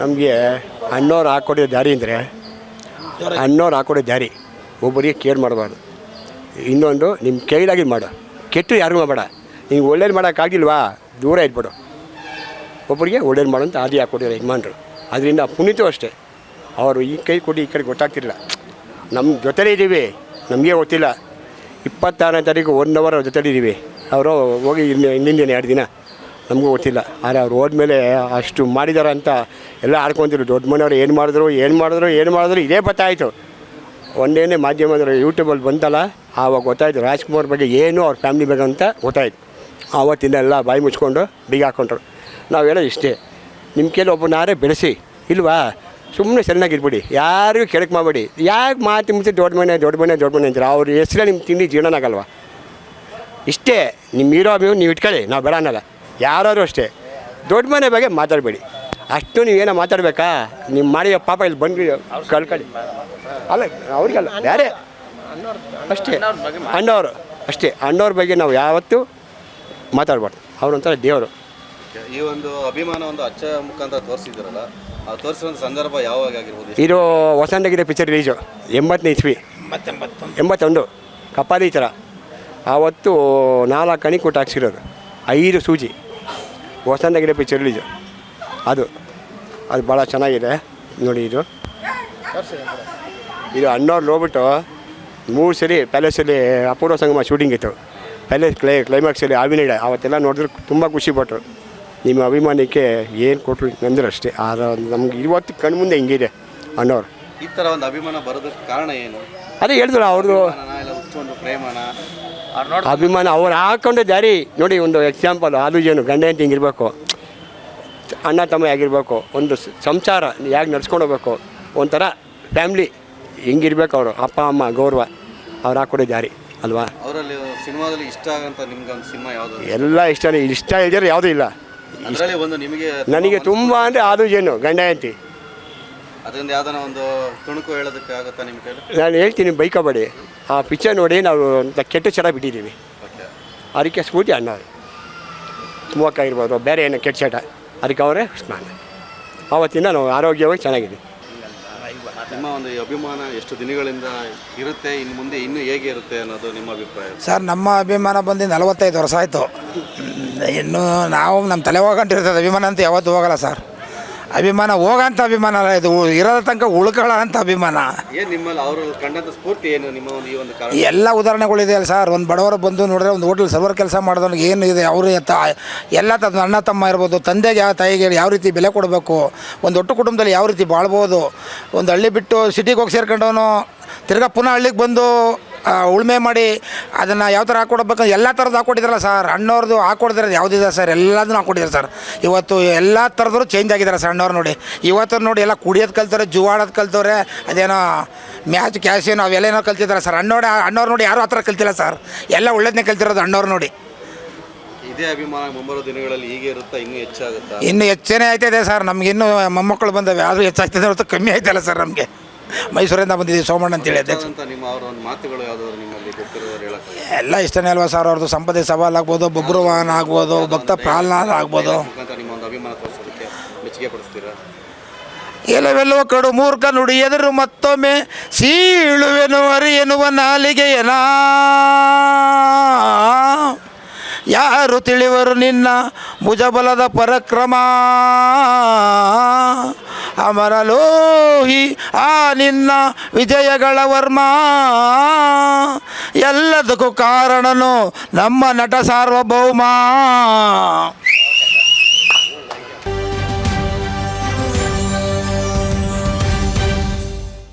ನಮಗೆ ಅಣ್ಣವ್ರು ಹಾಕ್ಕೊಡೋ ದಾರಿ ಅಂದರೆ ಅಣ್ಣವ್ರು ಹಾಕ್ಕೊಡೋ ದಾರಿ ಒಬ್ಬರಿಗೆ ಕೇರ್ ಮಾಡಬಾರ್ದು. ಇನ್ನೊಂದು ನಿಮ್ಮ ಕೈಲಾಗಿ ಮಾಡು, ಕೆಟ್ಟು ಯಾರಿಗೂ ಮಾಡಬೇಡ. ನಿಂಗೆ ಒಳ್ಳೇದು ಮಾಡೋಕ್ಕಾಗಿಲ್ವಾ ದೂರ ಇದ್ಬಿಡು. ಒಬ್ಬರಿಗೆ ಒಳ್ಳೇದು ಮಾಡೋಂತ ಆದಿ ಹಾಕ್ಕೊಟ್ಟಿರೋ ಯಜಮಾನ್ರು. ಅದರಿಂದ ಪುನೀತು ಅಷ್ಟೇ, ಅವರು ಈ ಕೈ ಕೊಟ್ಟು ಈ ಕಡೆ ಗೊತ್ತಾಗ್ತಿರಲಿಲ್ಲ. ನಮ್ಮ ಜೊತೆಲೇ ಇದ್ದೀವಿ, ನಮಗೆ ಗೊತ್ತಿಲ್ಲ. 26ನೇ ತಾರೀಕು 1 ಅವರ್ ಅವ್ರ ಜೊತೆಲಿ ಇದ್ದೀವಿ. ಅವರು ಹೋಗಿ ಹಿಂದಿನ 2 ದಿನ ನಮಗೂ ಗೊತ್ತಿಲ್ಲ. ಆದರೆ ಅವ್ರು ಹೋದ್ಮೇಲೆ ಅಷ್ಟು ಮಾಡಿದಾರ ಅಂತ ಎಲ್ಲ ಆಡ್ಕೊತಿದ್ರು. ದೊಡ್ಡ ಮನೆಯವರು ಏನು ಮಾಡಿದ್ರು ಇದೇ ಗೊತ್ತಾಯಿತು. ಒಂದೇನೇ ಮಾಧ್ಯಮದಲ್ಲಿ ಯೂಟ್ಯೂಬಲ್ಲಿ ಬಂತಲ್ಲ, ಆವಾಗ ಗೊತ್ತಾಯಿತು ರಾಜ್ಕುಮಾರ್ ಬಗ್ಗೆ ಏನು, ಅವ್ರ ಫ್ಯಾಮಿಲಿ ಬಗ್ಗೆ ಅಂತ ಗೊತ್ತಾಯಿತು. ಆವತ್ತಿಂದ ಎಲ್ಲ ಬಾಯಿ ಮುಚ್ಕೊಂಡು ಬೀಗ ಹಾಕ್ಕೊಂಡ್ರು. ನಾವು ಹೇಳೋದು ಇಷ್ಟೇ, ನಿಮ್ಮ ಕೈಲಿ ಒಬ್ಬನಾರೇ ಬೆಳೆಸಿ, ಇಲ್ವಾ ಸುಮ್ಮನೆ ಚೆನ್ನಾಗಿರ್ಬಿಡಿ, ಯಾರಿಗೂ ಕೆಳಕ್ಕೆ ಮಾಡಬೇಡಿ. ಯಾಕೆ ಮಾತು ಮುಂಚೆ ದೊಡ್ಡ ಮನೆ ಅಂತಾರೆ, ಅವ್ರ ಹೆಸರೇ ನಿಮ್ಮ ತಿಂಡಿ ಜೀವನನಾಗಲ್ವ? ಇಷ್ಟೇ ನಿಮ್ಮ ಹೀರೋ ನೀವು ಇಟ್ಕೊಳ್ಳಿ, ನಾವು ಬೇಡ ಅನ್ನಲ್ಲ. ಯಾರಾದರೂ ಅಷ್ಟೇ ದೊಡ್ಡ ಮನೆ ಬಗ್ಗೆ ಮಾತಾಡಬೇಡಿ. ಅಷ್ಟು ನೀವೇನೋ ಮಾತಾಡಬೇಕಾ? ನಿಮ್ಮ ಮಾಡಿದ ಪಾಪ ಇಲ್ಲಿ ಬಂದು ಕಳ್ಕೊಳ್ಳಿ. ಅಲ್ಲ ಅವ್ರಿಗಲ್ಲ, ಬೇರೆ ಅಷ್ಟೇ. ಅಣ್ಣವರು ಅಷ್ಟೇ, ಅಣ್ಣವ್ರ ಬಗ್ಗೆ ನಾವು ಯಾವತ್ತೂ ಮಾತಾಡ್ಬಾರ್ದು. ಅವ್ರೊಂಥರ ದೇವರು. ಈ ಒಂದು ಅಭಿಮಾನ ಒಂದು ಅಚ್ಚ ಮುಖಾಂತರ ತೋರಿಸಿದ್ರಲ್ಲ, ಆ ತೋರಿಸಿರೋ ಸಂದರ್ಭ ಯಾವಾಗ ಆಗಿರ್ಬೋದು? ಇದು ವಸಂತಗಿರಿ ಪಿಕ್ಚರ್ ರಿಲೀಸು 80ನೇ ಇಸ್ವಿ, 81 ಕಪಾಲಿ ಥರ. ಆವತ್ತು 4 ಕಣಿ ಕೊಟ್ಟು ಹಾಕ್ಸಿರೋದು, 5 ಸೂಜಿ. ವಸಂತಗಿರಿ ಪಿಕ್ಚರ್ ರಿಲೀಸು ಅದು ಭಾಳ ಚೆನ್ನಾಗಿದೆ ನೋಡಿ. ಇದು ಅಣ್ಣವ್ರು ಹೋಗ್ಬಿಟ್ಟು 3 ಸರಿ ಪ್ಯಾಲೇಸಲ್ಲಿ ಅಪೂರ್ವ ಸಂಗಮ ಶೂಟಿಂಗ್ ಇತ್ತು. ಪ್ಯಾಲೇಸ್ ಕ್ಲೈಮ್ಯಾಕ್ಸಲ್ಲಿ ಆವಿನೀಡ ಅವತ್ತೆಲ್ಲ ನೋಡಿದ್ರೆ ತುಂಬ ಖುಷಿಪಟ್ಟರು. ನಿಮ್ಮ ಅಭಿಮಾನಕ್ಕೆ ಏನು ಕೊಟ್ಟರು ಅಂದ್ರೆ ಅಷ್ಟೇ. ಆದರೆ ನಮ್ಗೆ ಇವತ್ತು ಕಣ್ಮುಂದೆ ಹಿಂಗಿದೆ ಅಣ್ಣವ್ರು. ಈ ಥರ ಒಂದು ಅಭಿಮಾನ ಬರೋದಕ್ಕೆ ಕಾರಣ ಏನು? ಅದೇ ಹೇಳಿದ್ರು ಅವ್ರದ್ದು ಅಭಿಮಾನ. ಅವ್ರು ಹಾಕ್ಕೊಂಡೆ ದಾರಿ ನೋಡಿ. ಒಂದು ಎಕ್ಸಾಂಪಲ್, ಆಲೂಜೇನು ಗಂಡ ಅಂತ ಹಿಂಗಿರ್ಬೇಕು, ಅಣ್ಣ ತಮ್ಮ ಆಗಿರ್ಬೇಕು, ಒಂದು ಸಂಸಾರ ಹೇಗೆ ನಡ್ಸ್ಕೊಂಡು ಹೋಗ್ಬೇಕು, ಒಂಥರ ಫ್ಯಾಮ್ಲಿ ಹಿಂಗಿರ್ಬೇಕು. ಅವರು ಅಪ್ಪ ಅಮ್ಮ ಗೌರವ, ಅವ್ರು ಹಾಕ್ಕೊಡೋ ದಾರಿ ಅಲ್ವಾ? ಅವರಲ್ಲಿ ಸಿನಿಮಾದಲ್ಲಿ ಇಷ್ಟ ಆಗಂತ ನಿಮ್ಗೆ ಒಂದು ಸಿನಿಮಾ ಯಾವುದು? ಎಲ್ಲ ಇಷ್ಟನೇ, ಇಷ್ಟ ಇದ್ದರೆ ಯಾವುದೂ ಇಲ್ಲ. ಒಂದು ನಿಮಗೆ ನನಗೆ ತುಂಬ ಅಂದರೆ ಆಲೂಜೇನು ಗಂಡ ಅಂತಿ. ಅದರಿಂದ ಯಾವ್ದಾನ ಒಂದು ತುಣುಕು ಹೇಳೋದಕ್ಕೆ ಆಗುತ್ತಾ ನಿಮ್ಮ ಕೈಲಿ? ನಾನು ಹೇಳ್ತೀನಿ, ಬೈಕಬೇಡಿ. ಆ ಪಿಕ್ಚರ್ ನೋಡಿ ನಾವು ಕೆಟ್ಟ ಚಟ ಬಿಟ್ಟಿದ್ದೀವಿ. ಅದಕ್ಕೆ ಸ್ಫೂರ್ತಿ ಅಣ್ಣವ್ರು. ಸ್ಮೋಕ್ ಆಗಿರ್ಬೋದು, ಬೇರೆ ಏನೋ ಕೆಟ್ಟ ಚಟ, ಅದಕ್ಕೆ ಅವರೇ ಸ್ನಾನ. ಆವತ್ತಿಂದ ನಾವು ಆರೋಗ್ಯವಾಗಿ ಚೆನ್ನಾಗಿದ್ದೀವಿ. ನಿಮ್ಮ ಒಂದು ಅಭಿಮಾನ ಎಷ್ಟು ದಿನಗಳಿಂದ ಇರುತ್ತೆ, ಇನ್ನು ಮುಂದೆ ಇನ್ನೂ ಹೇಗೆ ಇರುತ್ತೆ ಅನ್ನೋದು ನಿಮ್ಮ ಅಭಿಪ್ರಾಯ? ಸರ್, ನಮ್ಮ ಅಭಿಮಾನ ಬಂದು 45 ವರ್ಷ ಆಯಿತು. ಇನ್ನು ನಾವು ನಮ್ಮ ತಲೆ ಹೋಗಂಟಿರ್ತದೆ. ಅಭಿಮಾನ ಅಂತ ಯಾವತ್ತೂ ಹೋಗಲ್ಲ ಸರ್. ಅಭಿಮಾನ ಹೋಗೋಂಥ ಅಭಿಮಾನ ಅಲ್ಲ, ಇದು ಇರೋದ ತನಕ ಉಳ್ಕೊಳ್ಳೋ ಅಂಥ ಅಭಿಮಾನ. ಏನು ನಿಮ್ಮಲ್ಲಿ ಅವರು ಕಂಡಂಥ ಸ್ಫೂರ್ತಿ ಏನು ನಿಮ್ಮ ಒಂದು ಈ ಒಂದು ಕಾರಣ? ಎಲ್ಲ ಉದಾಹರಣೆಗಳಿದೆ ಅಲ್ಲ ಸರ್. ಒಂದು ಬಡವರು ಬಂದು ನೋಡಿದ್ರೆ ಒಂದು ಹೋಟೆಲ್ ಸರ್ವರ್ ಕೆಲಸ ಮಾಡಿದವ್ನಿಗೆ ಏನು ಇದೆ, ಅವರು ಎಲ್ಲ ಅಣ್ಣ ತಮ್ಮ ಇರ್ಬೋದು, ತಂದೆಗೆ ತಾಯಿಗೆ ಯಾವ ರೀತಿ ಬೆಲೆ ಕೊಡಬೇಕು, ಒಂದು ಒಟ್ಟು ಕುಟುಂಬದಲ್ಲಿ ಯಾವ ರೀತಿ ಬಾಳ್ಬೋದು. ಒಂದು ಹಳ್ಳಿ ಬಿಟ್ಟು ಸಿಟಿಗೆ ಹೋಗಿ ಸೇರ್ಕೊಂಡವನು ತಿರ್ಗಾ ಪುನಃ ಹಳ್ಳಿಗೆ ಬಂದು ಉಳುಮೆ ಮಾಡಿ ಅದನ್ನು ಯಾವ ಥರ ಹಾಕ್ಕೊಡ್ಬೇಕು, ಎಲ್ಲ ಥರದ್ದು ಹಾಕ್ಕೊಟ್ಟಿದ್ರಲ್ಲ ಸರ್. ಅಣ್ಣವ್ರದ್ದು ಹಾಕ್ಕೊಡ್ದಿರೋದು ಯಾವುದಿದೆ ಸರ್, ಎಲ್ಲದನ್ನೂ ಹಾಕ್ಕೊಟ್ಟಿದ್ದಾರೆ ಸರ್. ಇವತ್ತು ಎಲ್ಲ ಥರದ್ರು ಚೇಂಜ್ ಆಗಿದ್ದಾರೆ ಸರ್ ಅಣ್ಣವ್ರು ನೋಡಿ. ಇವತ್ತು ನೋಡಿ ಎಲ್ಲ ಕುಡಿಯೋದು ಕಲ್ತವ್ರೆ, ಜುವಾಡೋದು ಕಲ್ತವ್ರೆ, ಅದೇನೋ ಮ್ಯಾಚ್ ಕ್ಯಾಶೇನೋ ಅವೆಲ್ಲೇನೋ ಕಲ್ತಿದ್ದಾರೆ ಸರ್. ಅಣ್ಣವ್ರು ನೋಡಿ ಯಾರೂ ಆ ಥರ ಕಲ್ತಿಲ್ಲ ಸರ್. ಎಲ್ಲ ಒಳ್ಳೇದನ್ನೇ ಕಲ್ತಿರೋದು ಅಣ್ಣವ್ರು ನೋಡಿ. ಇದೇ ಅಭಿಮಾನ ಮುಂಬರೋ ದಿನಗಳಲ್ಲಿ ಹೀಗೆ ಇರುತ್ತಾ, ಇನ್ನೂ ಹೆಚ್ಚಾಗುತ್ತಾ? ಇನ್ನೂ ಹೆಚ್ಚೇನೇ ಆಯ್ತಾಯಿದೆ ಸರ್. ನಮ್ಗೆ ಇನ್ನೂ ಮೊಮ್ಮಕ್ಕಳು ಬಂದವೆ, ಆದರೂ ಹೆಚ್ಚಾಗ್ತಿದೆ ಹೊರತು ಕಮ್ಮಿ ಆಯ್ತಲ್ಲ ಸರ್. ನಮಗೆ ಮೈಸೂರಿಂದ ಬಂದಿದ್ದೀವಿ, ಸೋಮಣ್ಣ ಅಂತೇಳಿ ಅಧ್ಯಕ್ಷ. ನಿಮ್ಮ ಅವರ ಒಂದು ಮಾತುಗಳು ಯಾವುದಾದ್ರು ನಿಮ್ಮಲ್ಲಿ ಗೊತ್ತಿರೋರು ಹೇಳಕ್ಕೆ? ಎಲ್ಲ ಇಷ್ಟನೇ ಅಲ್ವಾ ಸರ್. ಅವ್ರದ್ದು ಸಂಪದೆ ಸವಾಲ್ ಆಗ್ಬೋದು, ಬಬ್ರುವಾಹನ ಆಗ್ಬೋದು, ಭಕ್ತ ಪ್ರಾಲ್ನಾಥ ಆಗ್ಬೋದು. ನಿಮ್ಮ ಒಂದು ಅಭಿಮಾನ ತೋರಿಸೋದಕ್ಕೆ ಮೆಚ್ಚುಗೆ ಪಡಿಸ್ತೀರಾ? ಎಲ್ಲವೆಲ್ಲೋ ಕಡು ಮೂರ್ಖ ನುಡಿ ಎದುರು ಮತ್ತೊಮ್ಮೆ ಸೀಳುವೆನು ಅರಿ ಎನ್ನುವ ನಾಲಿಗೆಯನ ಯಾರು ತಿಳಿವರು ನಿನ್ನ ಭುಜಬಲದ ಪರಕ್ರಮ. ಅಮರಲೋಹಿ ಆ ನಿನ್ನ ವಿಜಯಗಳ ವರ್ಮ. ಎಲ್ಲದಕ್ಕೂ ಕಾರಣನು ನಮ್ಮ ನಟ ಸಾರ್ವಭೌಮ.